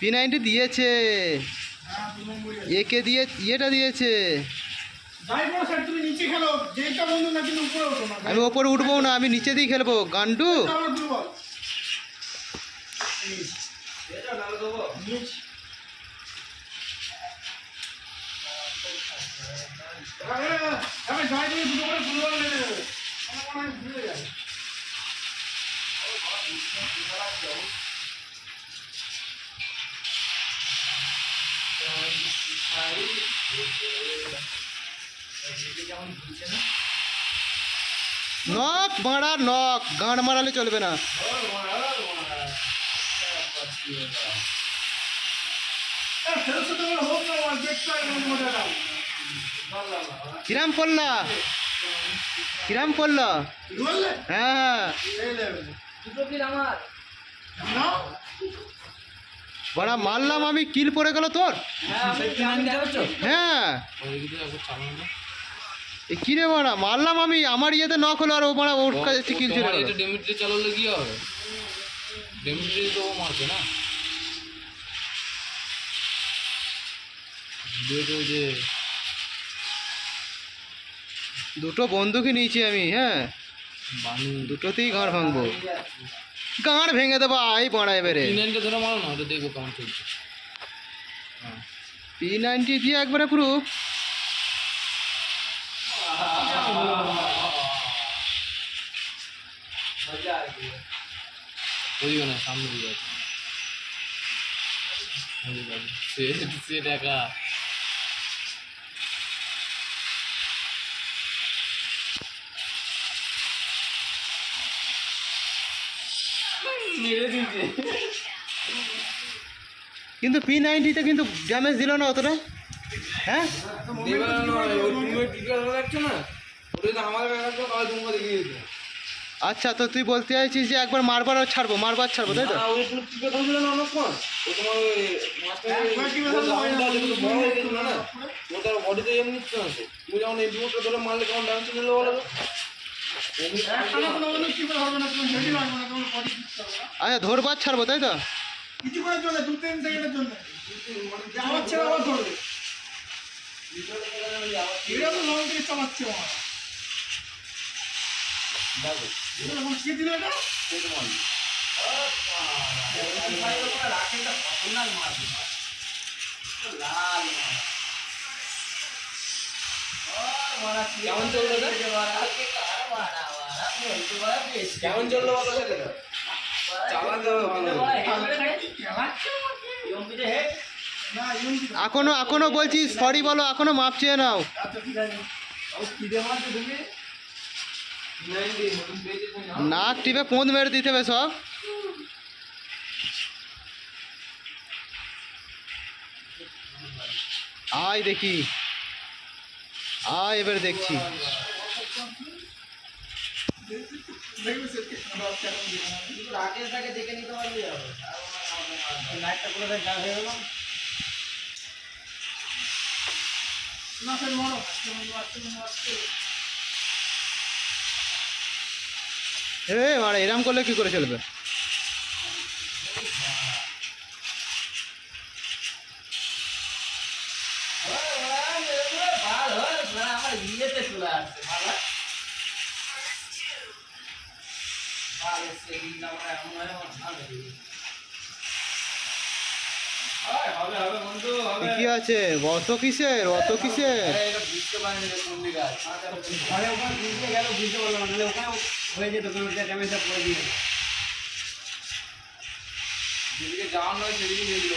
P90 দিয়েছে, একে দিয়ে ইয়েটা দিয়েছে। আমি ওপরে উঠবো না, আমি নিচে দিয়ে খেলবো। গান্ডু নক মারা, নক গাঁড় মারালে চলবে না। কিরাম পড়লা, কিরাম পড়লা? হ্যাঁ বড়া মারলাম আমি, কিল পড়ে গেল তোর। হ্যাঁ কিরে বড়া মারলাম আমি, আমার ইয়েতে নক হলো আর ও বড়া ওর কাছে কিল ছিল। ডেমিট্রি চালালে কি হবে? ডেমিট্রি তো ও মারছে না। যে দুটো বন্দুকই নিয়েছি আমি। হ্যাঁ দুটোতেই গাঁড় ভাঙবো, গাঁড় ভেঙে দেবো। আই বড়া এবারে P90 ধরে মারো না, ওটা দেখবো কেমন চলছে। P90 দিয়ে একবারে পুরো বুঝবে না, সামনে দিয়ে আছে সে দেখা। কিন্তু P90 তে কিন্তু ড্যামেজ দিল না অতটা। হ্যাঁ আচ্ছা, তো তুই বলতে চাইছিস যে একবার মারবার আর ছাড়বো, মারবার ছাড়বো, তাই তো? আচ্ছা ধরবার ছাড়বো, তাই তো? কেমন চললো, কেমন চললো? এখনো বলছি সরি বলো, এখনো মাপ চেয়ে নাও। নাক টিপে পোঁদ মেরে দিতে হবে সব। আয় দেখি, আয় এবার দেখছি। মারা এরম করলে কি করে চলবে? কি আছে অত কিসের, অত কিসের? যেদিকে যাওয়া নয় সেদিকে নিয়ে দিল।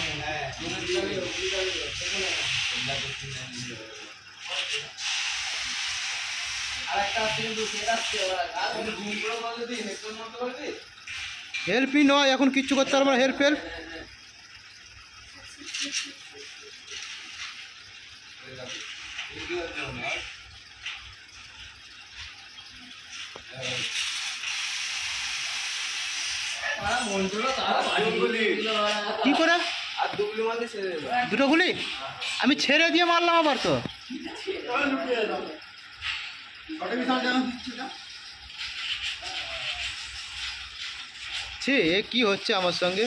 হেল্পই নয়, এখন কিচ্ছু করতে পারবো না। হেল্প হেল্প কি করে? দুটো গুলি আমি ছেড়ে দিয়ে মারলাম আবার তো। ছি, এ কি হচ্ছে আমার সঙ্গে?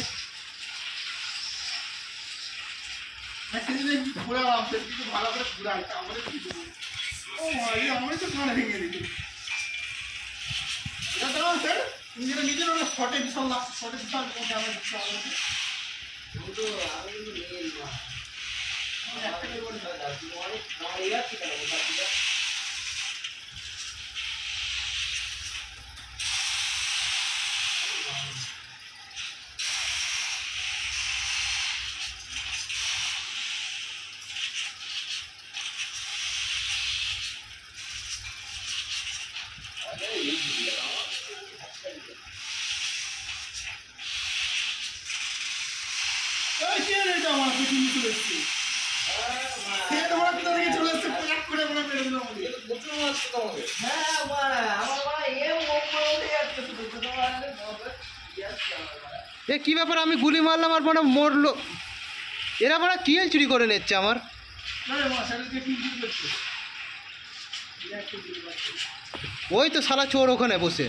এ কি ব্যাপার, আমি গুলি মারলাম আর মানে মরলো। এরা মানে কি চুরি করে নিচ্ছে আমার। ওই তো শালা চোর ওখানে বসে।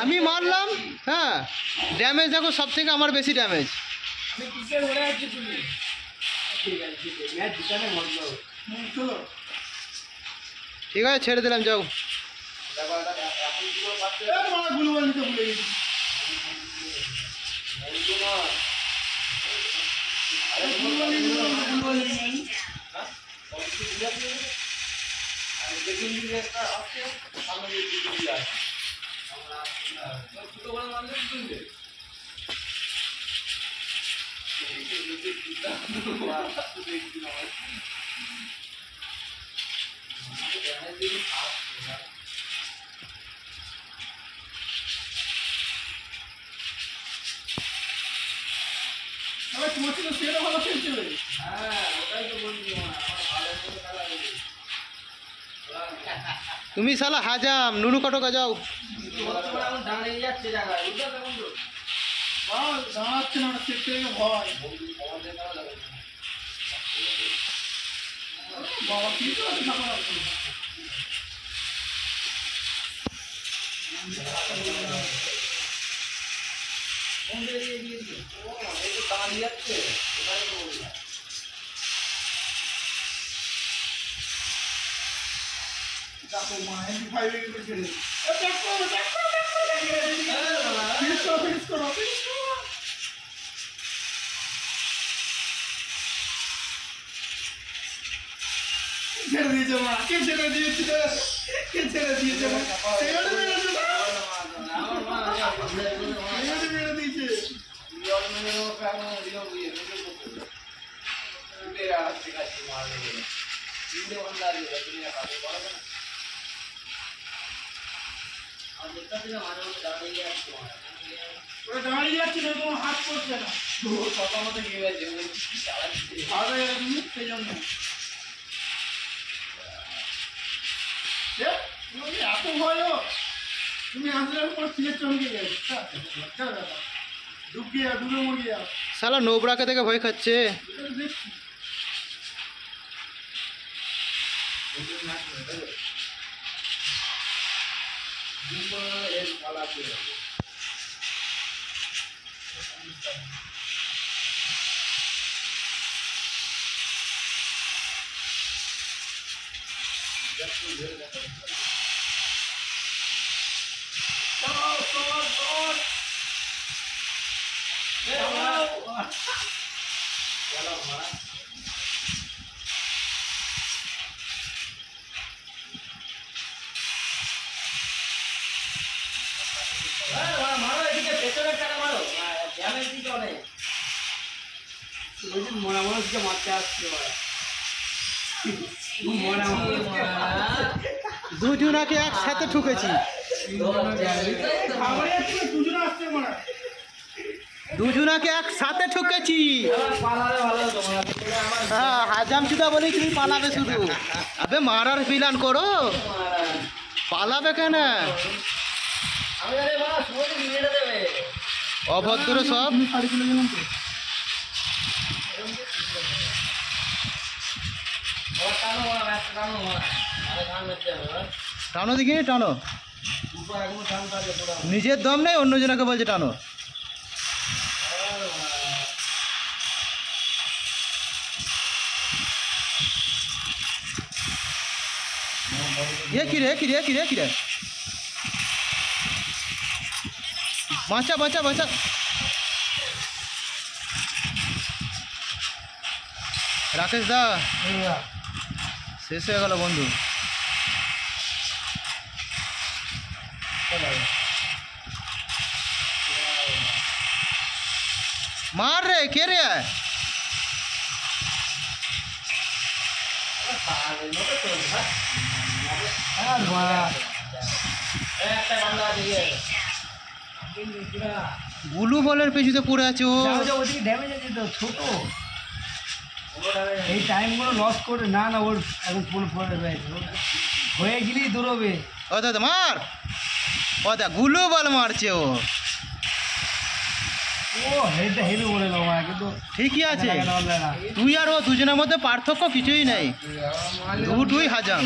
আমি মারলাম, হ্যাঁ ড্যামেজ দেখো সব থেকে আমার বেশি ড্যামেজ। ঠিক আছে ছেড়ে দিলাম, যাও। তুমি শালা হাজাম নুনু কটকা, যাও। ছেড়ে দিয়েছে মা, কে ছেড়ে দিয়েছে? কে ছেড়ে দিয়েছে? মেরে দিয়েছে। দাঁড়িয়ে যাচ্ছে না, তোমার হাত করছে না। সেই জন্য এত ভয়, তুমি আসলে ফিরে চমকে গেছে। ঢুকিয়ে দূরে মরে যাও। শালা নোবরাকে থেকে ভয় খাচ্ছে। দুজনাকে একসাথে ঠুকেছি। দুজনাকে একসাথে ঠুকেছি। হ্যাঁ হাজাম চুদা বলেই তুমি পালাবে শুধু। আবে মারার প্ল্যান করো, পালাবে কেন? অভদ্র সব। টানো দেখি, টানো। নিজের দম নেই, অন্যজনকে বলছে টানো। কি রে বাঁচা রাকেশ দা শেষ হয়ে গেল বন্ধু। মার রে, কে রে? গুলু বলের পেছুতে পড়ে আছে ও। ওদিকে ড্যামেজ আছে তো ছোট, এই টাইমগুলো লস করে না ওর এখন ফুল পড়ে রয়েছে, হয়ে গেলেই দৌড়বে। ও দাদা মার, ও দা গুলু বল মারছে ও। ও হেডটা হেভি বলে দেবো কিন্তু ঠিকই আছে, তুই আর ও দুজনের মধ্যে পার্থক্য কিছুই নেই, দুটোই হাজাম।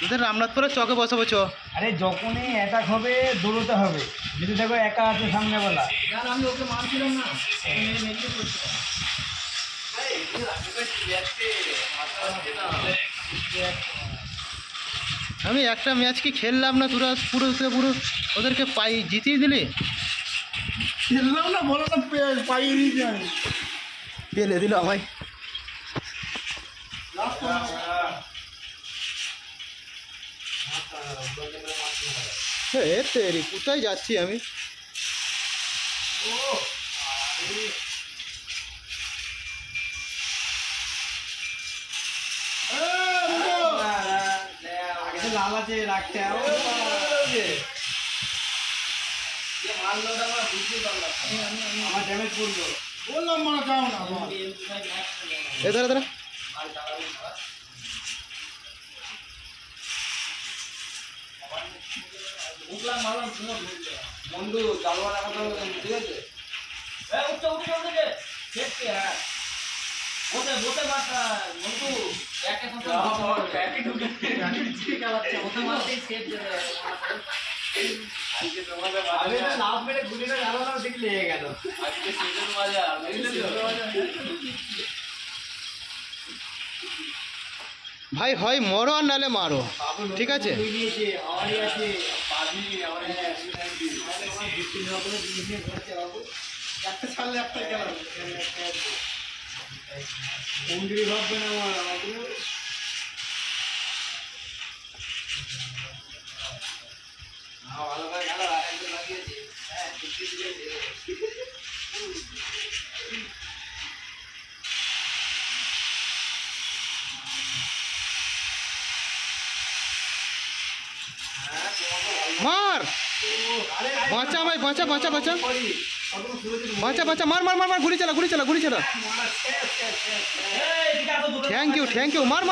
তোদের রামনাথপুরের চকে বসাবো চ। আরে যখনই অ্যাটাক হবে দৌড়তে হবে, যদি দেখো একা আছে সামনেবেলা। আমি ওকে মারছিলাম না, আমি একটা ম্যাচ কি খেললাম না, তোরা পুরো ওদেরকে জিতিয়ে দিলি। খেললাম না বলো না, পাইয়ে দিয়েছি আমি, পেলে দিল আমায়। তেরি কোথায় যাচ্ছি আমি? লাল আছে রাখতে আমার ড্যামেজ করলো, বললাম মানে যাও না। এ দাঁড়া দাঁড়া, বন্ধু জালওয়ালা কথা ঠিক আছে। বসে মাথা বন্ধু একটা লাভ মেরে গুলিটা জালওয়ালা দিকে লেগে গেল। আজকে সিজন মজা ভাই হয় মরো আর নালে মারো, ঠিক আছে? মার, বাঁচা আমায়, বাঁচা গুলি চালা। থ্যাংক ইউ, মার।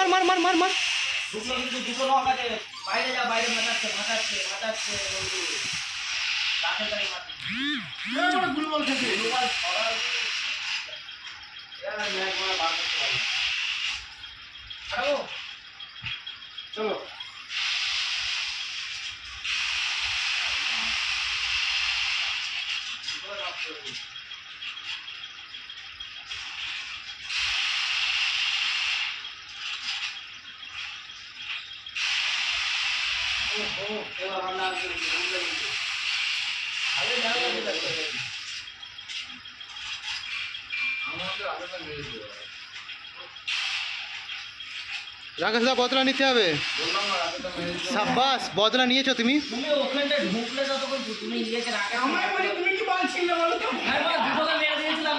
চলো রাকেশ দা বদলা নিতে হবে। সাব্বাস, বদলা নিয়েছো তুমি। তুমি ওখানটা ঢুকলে যতক্ষণ তুমি নিজেকে রাখা আমার মানে তুমি কি বলছিলে বলো তো? দুটো মেরে দিয়েছিলাম।